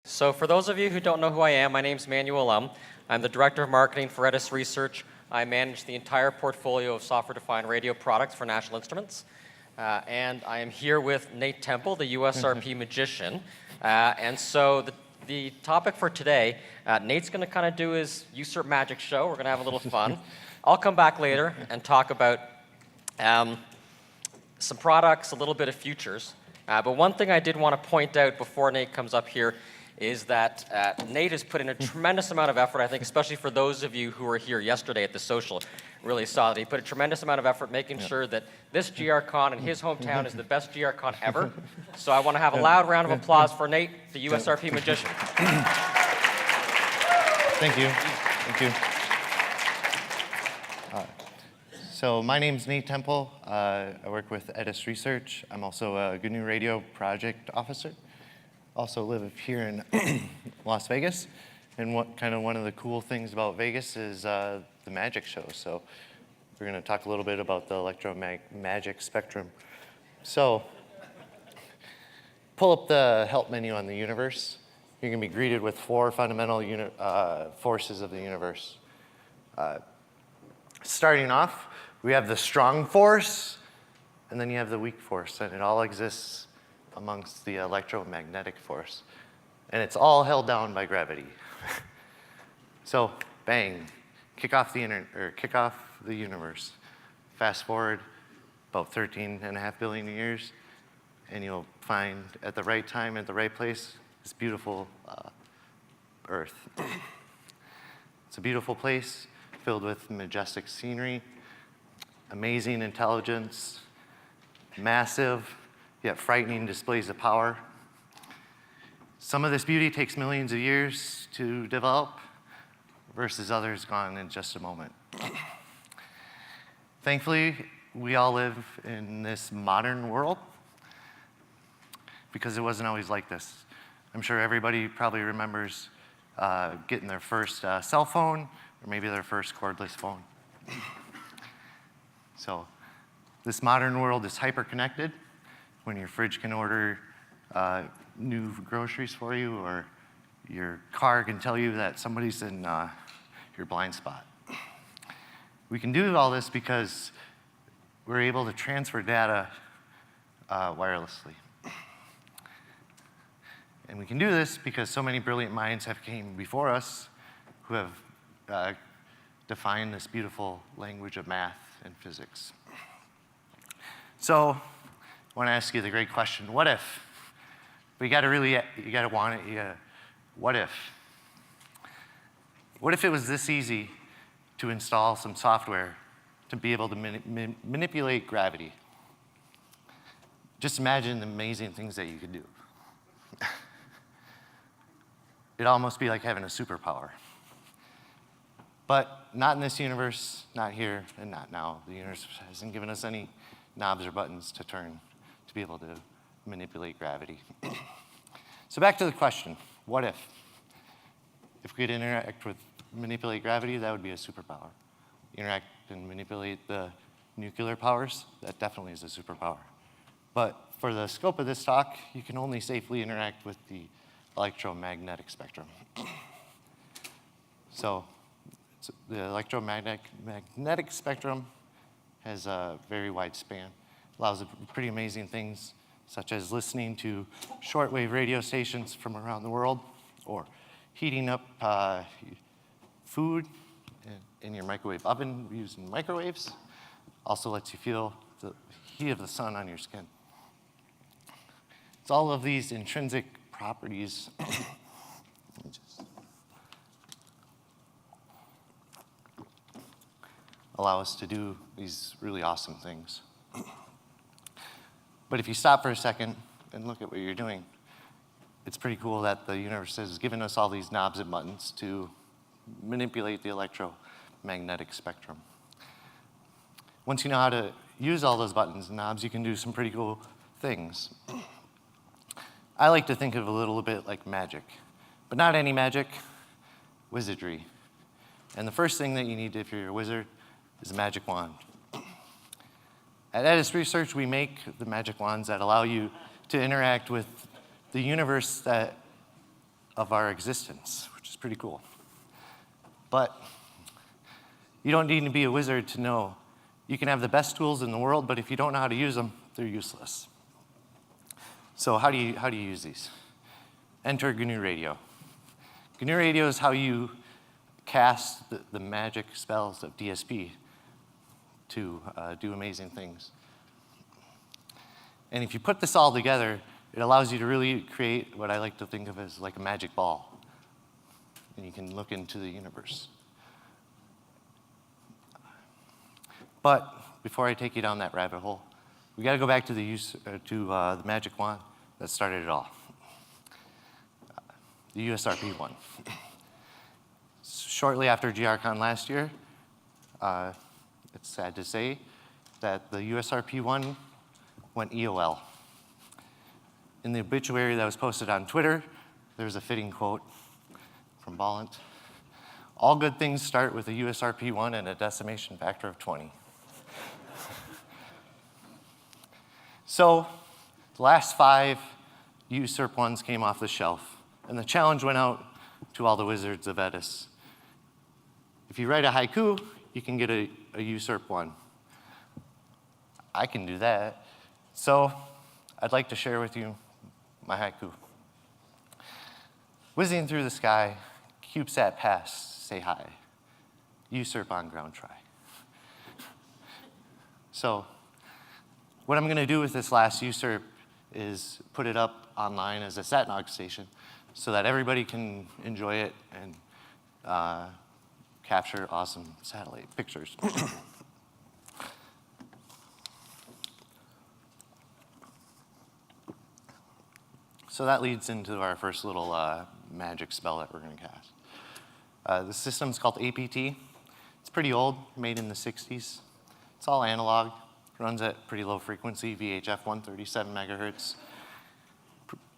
So for those of you who don't know who I am, my name's Manuel I'm the Director of Marketing for ATSC Research. I manage the entire portfolio of software-defined radio products for National Instruments. And I am here with Nate Temple, the USRP magician. And so the topic for today, Nate's going to kind of do his USRP magic show. We're going to have a little fun. I'll come back later and talk about some products, a little bit of futures. But one thing I did want to point out before Nate comes up here is that Nate has put in a tremendous amount of effort, I think, especially for those of you who were here yesterday at the social, really saw that he put a tremendous amount of effort making sure that this GRCon in his hometown is the best GRCon ever. So I want to have a loud round of applause for Nate, the USRP magician. Thank you. Thank you. So my name's Nate Temple. I work with ATSC Research. I'm also a Good New Radio project officer. Also live here in Las Vegas. And one of the cool things about Vegas is the magic show. So we're going to talk a little bit about the Electromagic spectrum. So pull up the help menu on the universe. You're going to be greeted with four fundamental forces of the universe. Starting off, we have the strong force, and then you have the weak force, and it all exists amongst the electromagnetic force. And it's all held down by gravity. So, bang, kick off the universe. Fast forward about 13.5 billion years, and you'll find at the right time, at the right place, this beautiful Earth. It's a beautiful place filled with majestic scenery, amazing intelligence, massive yet frightening displays of power. Some of this beauty takes millions of years to develop versus others gone in just a moment. Thankfully, we all live in this modern world because it wasn't always like this. I'm sure everybody probably remembers getting their first cell phone or maybe their first cordless phone. So this modern world is hyper-connected. When your fridge can order new groceries for you, or your car can tell you that somebody's in your blind spot. We can do all this because we're able to transfer data wirelessly. And we can do this because so many brilliant minds have came before us who have defined this beautiful language of math and physics. So I want to ask you the great question, what if? But you gotta want it, what if? What if it was this easy to install some software to be able to manipulate gravity? Just imagine the amazing things that you could do. It'd almost be like having a superpower. But not in this universe, not here, and not now. The universe hasn't given us any knobs or buttons to turn to be able to manipulate gravity. So back to the question, what if? If we could manipulate gravity, that would be a superpower. Interact and manipulate the nuclear powers, that definitely is a superpower. But for the scope of this talk, you can only safely interact with the electromagnetic spectrum. So the electromagnetic spectrum has a very wide span, allows pretty amazing things, such as listening to shortwave radio stations from around the world, or heating up food in your microwave oven using microwaves. Also lets you feel the heat of the sun on your skin. It's all of these intrinsic properties. Allow us to do these really awesome things. But if you stop for a second and look at what you're doing, it's pretty cool that the universe has given us all these knobs and buttons to manipulate the electromagnetic spectrum. Once you know how to use all those buttons and knobs, you can do some pretty cool things. I like to think of it a little bit like magic, but not any magic, wizardry. And the first thing that you need if you're a wizard is a magic wand. At ATSC Research, we make the magic wands that allow you to interact with the universe that of our existence, which is pretty cool. But you don't need to be a wizard to know you can have the best tools in the world, but if you don't know how to use them, they're useless. So how do you use these? Enter GNU Radio. GNU Radio is how you cast the magic spells of DSP to do amazing things. And if you put this all together, it allows you to really create what I like to think of as like a magic ball. And you can look into the universe. But before I take you down that rabbit hole, we got to go back to the magic wand that started it all. The USRP1. Shortly after GRCon last year, it's sad to say that the USRP1 went EOL. In the obituary that was posted on Twitter, there's a fitting quote from Ballant. All good things start with a USRP1 and a decimation factor of 20. So the last 5 USRP1s came off the shelf, and the challenge went out to all the wizards of Edis. If you write a haiku, you can get a USRP1. I can do that. So I'd like to share with you my haiku. Whizzing through the sky, CubeSat pass, say hi. USRP on ground try. So what I'm going to do with this last USRP is put it up online as a SatNog station so that everybody can enjoy it and capture awesome satellite pictures. So that leads into our first little magic spell that we're going to cast. The system's called APT. It's pretty old, made in the 60s. It's all analog, runs at pretty low frequency, VHF 137 megahertz.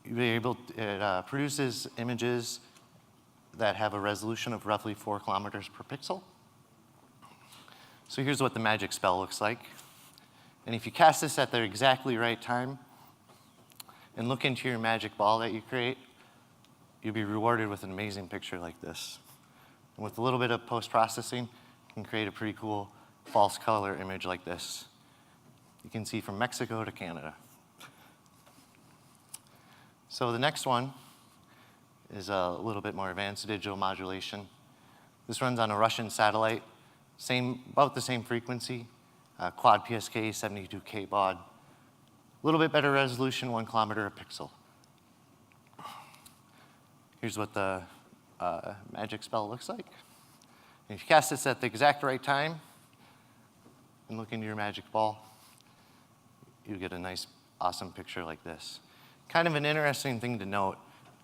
It produces images that have a resolution of roughly 4 kilometers per pixel. So here's what the magic spell looks like. And if you cast this at the exactly right time and look into your magic ball that you create, you'll be rewarded with an amazing picture like this. And with a little bit of post-processing, you can create a pretty cool false color image like this. You can see from Mexico to Canada. So the next one is a little bit more advanced digital modulation. This runs on a Russian satellite, about the same frequency, quad PSK 72K baud. A little bit better resolution, 1 kilometer a pixel. Here's what the magic spell looks like. And if you cast this at the exact right time and look into your magic ball, you get a nice, awesome picture like this. Kind of an interesting thing to note,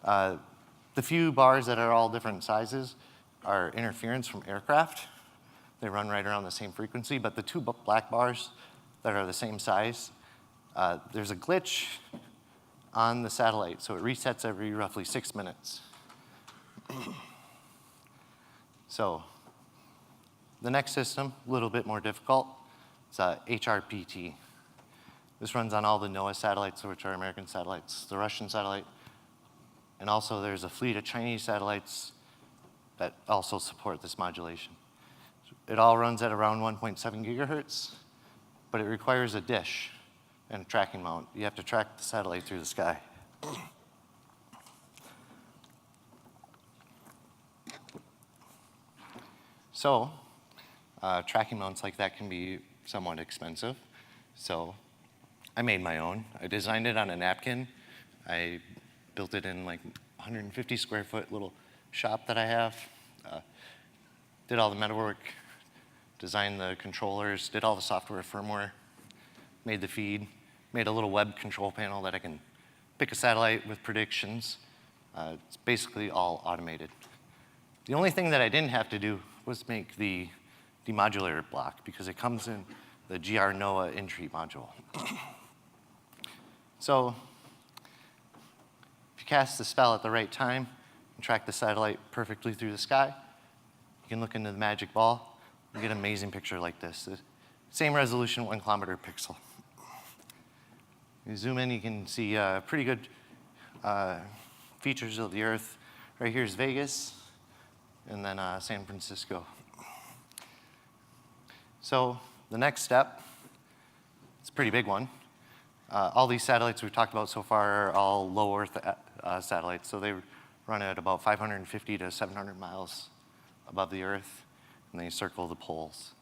the few bars that are all different sizes are interference from aircraft. They run right around the same frequency, but the 2 black bars that are the same size, there's a glitch on the satellite, so it resets every roughly 6 minutes. So the next system, a little bit more difficult, it's HRPT. This runs on all the NOAA satellites, which are American satellites, the Russian satellite, and also there's a fleet of Chinese satellites that also support this modulation. It all runs at around 1.7 gigahertz, but it requires a dish and a tracking mount. You have to track the satellite through the sky. So, tracking mounts like that can be somewhat expensive. So, I made my own. I designed it on a napkin. I built it in like 150 square foot little shop that I have. Did all the metalwork, designed the controllers, did all the software firmware, made the feed, made a little web control panel that I can pick a satellite with predictions. It's basically all automated. The only thing that I didn't have to do was make the demodulator block because it comes in the GR-NOAA entry module. So if you cast the spell at the right time and track the satellite perfectly through the sky, you can look into the magic ball and get an amazing picture like this. The same resolution, 1 kilometer pixel. You zoom in, you can see pretty good features of the Earth. Right here is Vegas, and then San Francisco. So the next step, it's a pretty big one. All these satellites we've talked about so far are all low Earth satellites, so they run at about 550 to 700 miles above the Earth, and they circle the poles.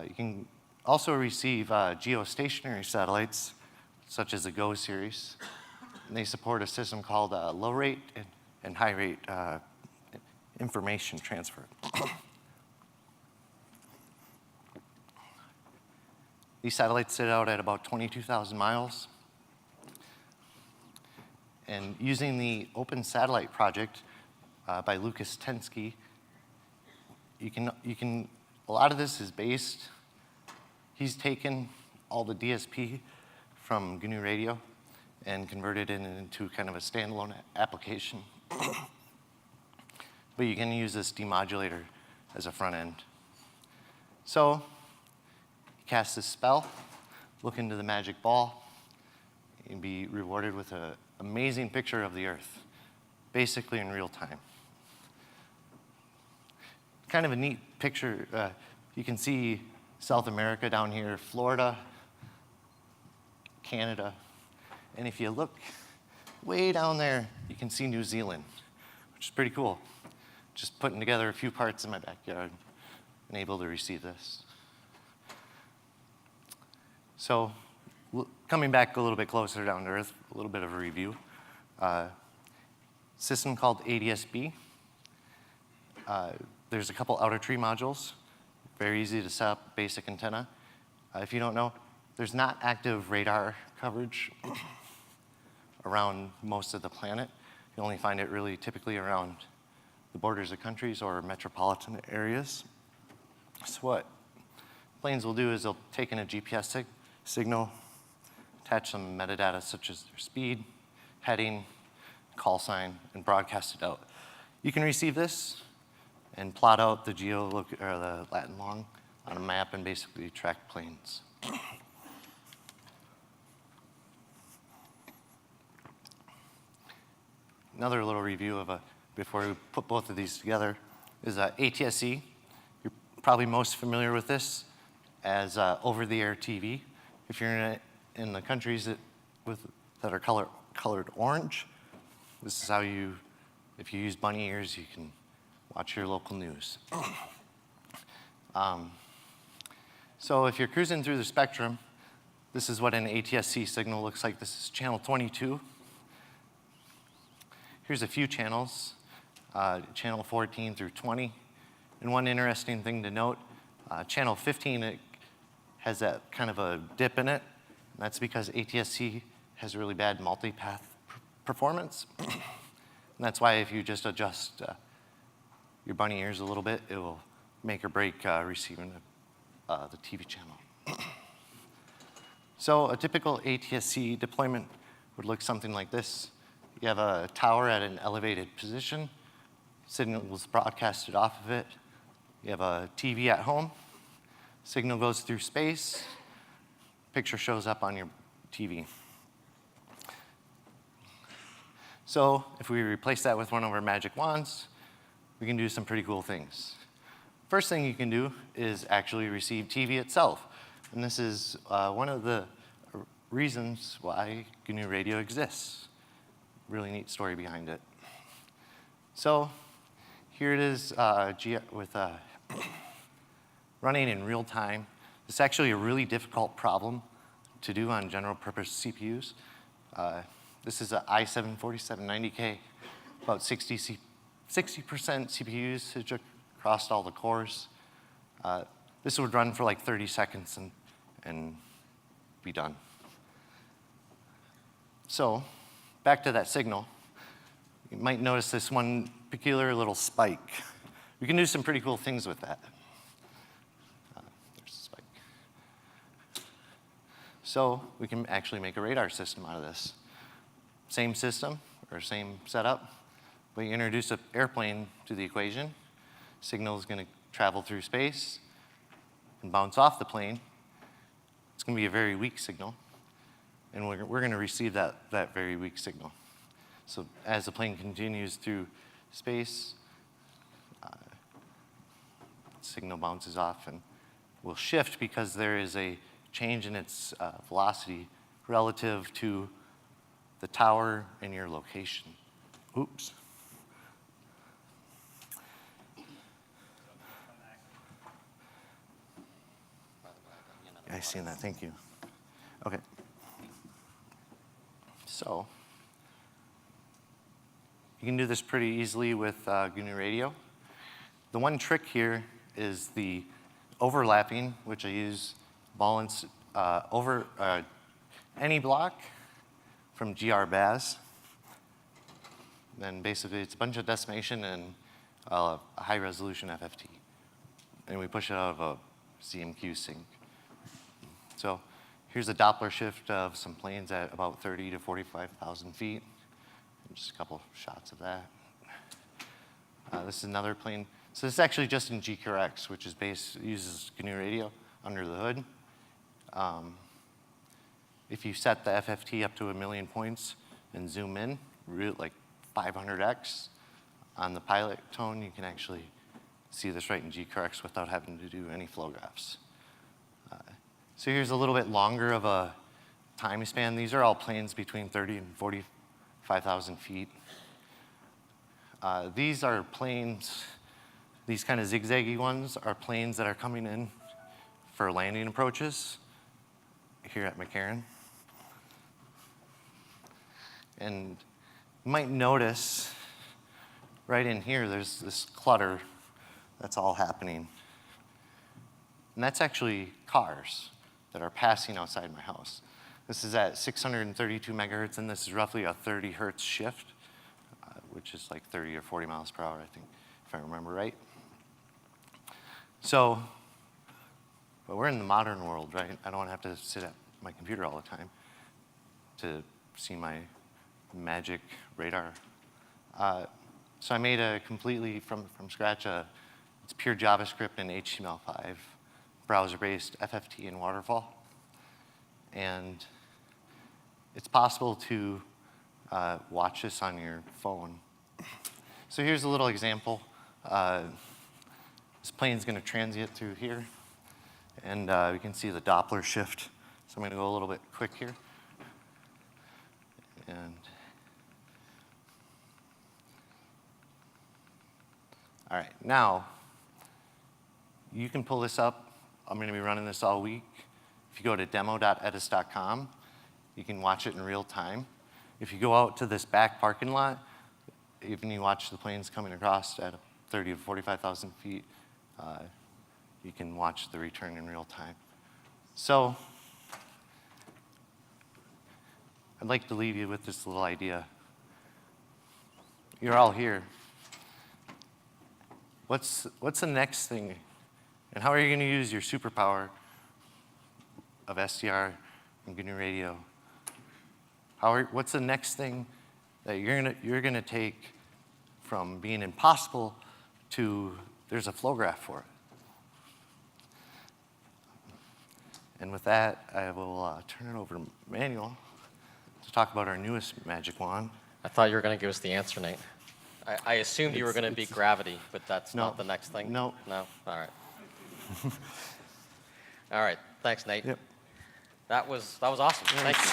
You can also receive geostationary satellites, such as the GO series, and they support a system called low rate and high rate information transfer. These satellites sit out at about 22,000 miles. And using the Open Satellite Project by Lucas Tensky, a lot of this is based, he's taken all the DSP from GNU Radio and converted it into kind of a standalone application. But you can use this demodulator as a front end. So, cast this spell, look into the magic ball, and be rewarded with an amazing picture of the Earth, basically in real time. Kind of a neat picture. You can see South America down here, Florida, Canada, and if you look way down there, you can see New Zealand, which is pretty cool. Just putting together a few parts in my backyard and able to receive this. So, coming back a little bit closer down to Earth, a little bit of a review. System called ATSB. There's a couple outer tree modules. Very easy to set up basic antenna. If you don't know, there's not active radar coverage around most of the planet. You only find it really typically around the borders of countries or metropolitan areas. So what planes will do is they'll take in a GPS signal, attach some metadata such as their speed, heading, call sign, and broadcast it out. You can receive this and plot out the the Latin long on a map and basically track planes. Another little review of before we put both of these together is ATSC. You're probably most familiar with this as over-the-air TV. If you're in the countries that are colored orange, this is how if you use bunny ears, you can watch your local news. So if you're cruising through the spectrum, this is what an ATSC signal looks like. This is channel 22. Here's a few channels, channel 14 through 20. And one interesting thing to note, channel 15, it has that kind of a dip in it. And that's because ATSC has really bad multipath performance. And that's why if you just adjust your bunny ears a little bit, it will make or break receiving the TV channel. So a typical ATSC deployment would look something like this. You have a tower at an elevated position, signals broadcasted off of it. You have a TV at home, signal goes through space, picture shows up on your TV. So if we replace that with one of our magic wands, we can do some pretty cool things. First thing you can do is actually receive TV itself. And this is one of the reasons why GNU Radio exists. Really neat story behind it. So here it is with running in real time. It's actually a really difficult problem to do on general purpose CPUs. This is an i7-4790K, about 60% CPU usage across all the cores. This would run for like 30 seconds and be done. So back to that signal. You might notice this one peculiar little spike. We can do some pretty cool things with that. There's a spike. So we can actually make a radar system out of this. Same system or same setup, but you introduce an airplane to the equation. Signal is going to travel through space and bounce off the plane. It's going to be a very weak signal, and we're going to receive that very weak signal. So as the plane continues through space. Signal bounces off and will shift because there is a change in its velocity relative to the tower and your location. Oops. I seen that, thank you. Okay. So, you can do this pretty easily with GNU Radio. The one trick here is the overlapping, which I use over any block from GRBAS. Then basically it's a bunch of decimation and a high resolution FFT. And we push it out of a CMQ sync. So here's a Doppler shift of some planes at about 30 to 45,000 feet. Just a couple shots of that. This is another plane. So this is actually just in GRX, which is uses GNU Radio under the hood. If you set the FFT up to 1,000,000 points and zoom in, like 500x on the pilot tone, you can actually see this right in GRX without having to do any flow graphs. So here's a little bit longer of a time span. These are all planes between 30 and 45,000 feet. These are planes, these kind of zigzaggy ones are planes that are coming in for landing approaches here at McCarran. And you might notice right in here, there's this clutter that's all happening. And that's actually cars that are passing outside my house. This is at 632 megahertz, and this is roughly a 30 hertz shift, which is like 30 or 40 miles per hour, I think, if I remember right. So, but we're in the modern world, right? I don't have to sit at my computer all the time to see my magic radar. So I made a completely, from scratch, it's pure JavaScript and HTML5, browser-based FFT and waterfall. And it's possible to watch this on your phone. So here's a little example. This plane's going to transient through here, and we can see the Doppler shift. So I'm going to go a little bit quick here. And all right, now you can pull this up. I'm going to be running this all week. If you go to demo.edis.com, you can watch it in real time. If you go out to this back parking lot, even you watch the planes coming across at 30 to 45,000 feet, you can watch the return in real time. So I'd like to leave you with this little idea. You're all here. What's the next thing? And how are you going to use your superpower of SDR and GNU Radio? What's the next thing that you're gonna take from being impossible to there's a flow graph for it? And with that, I will turn it over to Manuel to talk about our newest magic wand. I thought you were going to give us the answer, Nate. I assumed you were going to be gravity, but that's not the next thing? No. No? All right. All right. Thanks, Nate. Yep. That was awesome. Thank you.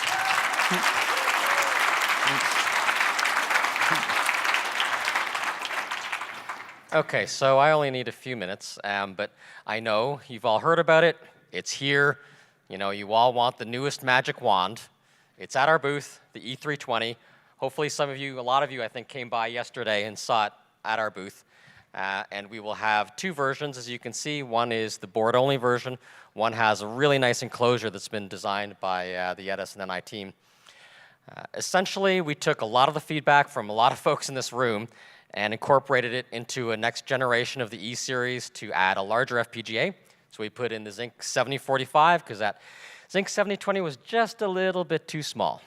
Okay, so I only need a few minutes, but I know you've all heard about it. It's here. You know, you all want the newest magic wand. It's at our booth, the E320. Hopefully a lot of you, I think, came by yesterday and saw it at our booth. And we will have two versions, as you can see. One is the board-only version. One has a really nice enclosure that's been designed by the EDIS and NI team. Essentially, we took a lot of the feedback from a lot of folks in this room and incorporated it into a next generation of the E-Series to add a larger FPGA. So we put in the Zynq 7045 because that Zynq 7020 was just a little bit too small.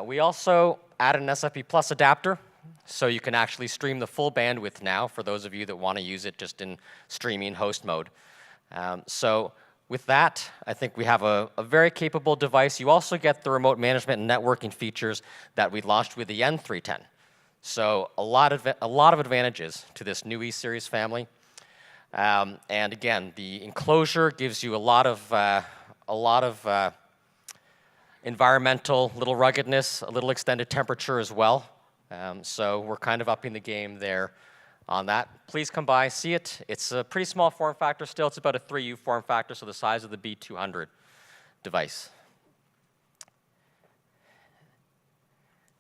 We also added an SIP Plus adapter, so you can actually stream the full bandwidth now for those of you that want to use it just in streaming host mode. So with that, I think we have a very capable device. You also get the remote management and networking features that we launched with the N310. So a lot of advantages to this new E-Series family. And again, the enclosure gives you a lot of environmental, little ruggedness, a little extended temperature as well. So we're kind of upping the game there on that. Please come by, see it. It's a pretty small form factor still. It's about a 3U form factor, so the size of the B200 device.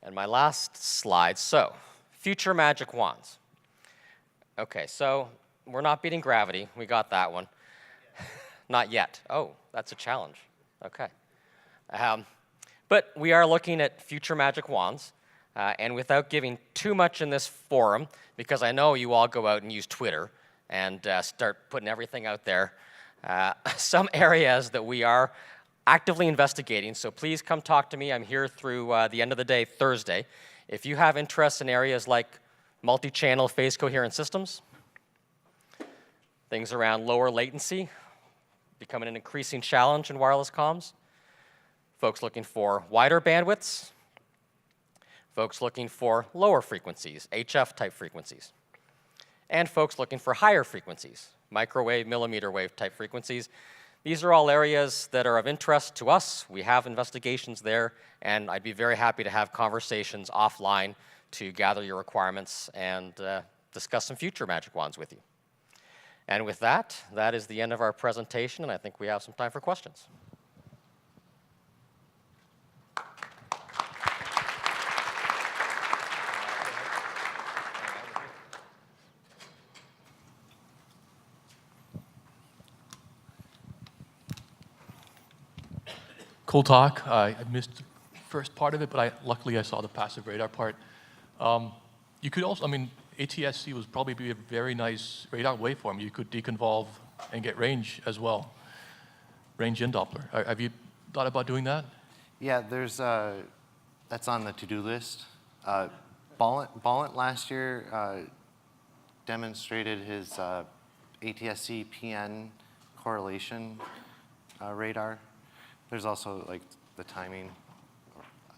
And my last slide, so future magic wands. Okay, so we're not beating gravity. We got that one. Not yet. Oh, that's a challenge. Okay. But we are looking at future magic wands. And without giving too much in this forum, because I know you all go out and use Twitter and start putting everything out there, some areas that we are actively investigating, so please come talk to me. I'm here through the end of the day, Thursday. If you have interests in areas like multi-channel phase coherent systems, things around lower latency, becoming an increasing challenge in wireless comms, folks looking for wider bandwidths, folks looking for lower frequencies, HF-type frequencies, and folks looking for higher frequencies, microwave, millimeter wave type frequencies. These are all areas that are of interest to us. We have investigations there, and I'd be very happy to have conversations offline to gather your requirements and discuss some future magic wands with you. And with that, that is the end of our presentation, and I think we have some time for questions. Cool talk. I missed the first part of it, but luckily I saw the passive radar part. You could also, ATSC would probably be a very nice radar waveform. You could deconvolve and get range as well, range in Doppler. Have you thought about doing that? Yeah, that's on the to-do list. Ballant last year demonstrated his ATSC PN correlation radar. There's also like the timing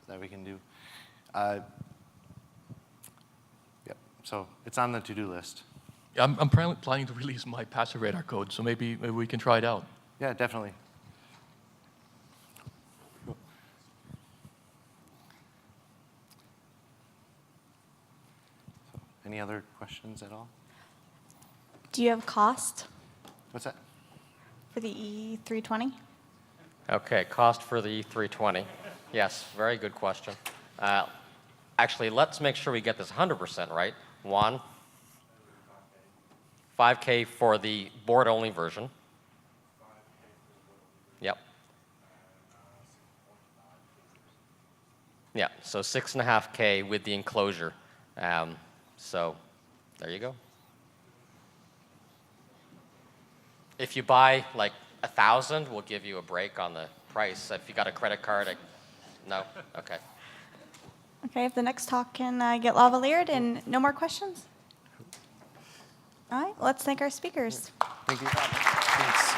that we can do. Yep. So it's on the to-do list. Yeah, I'm planning to release my passive radar code, so maybe we can try it out. Yeah, definitely. Cool. So, any other questions at all? Do you have cost What's that? for the E320? Okay, cost for the E320. Yes, very good question. Actually, let's make sure we get this 100% right. One, $5K for the board-only version. Yep. Yeah, so $6.5K with the enclosure. So there you go. If you buy like 1,000, we'll give you a break on the price. If you got a credit card, no? Okay. Okay, if the next talk can get lavaliered and no more questions. All right, let's thank our speakers. Thank you. Thanks.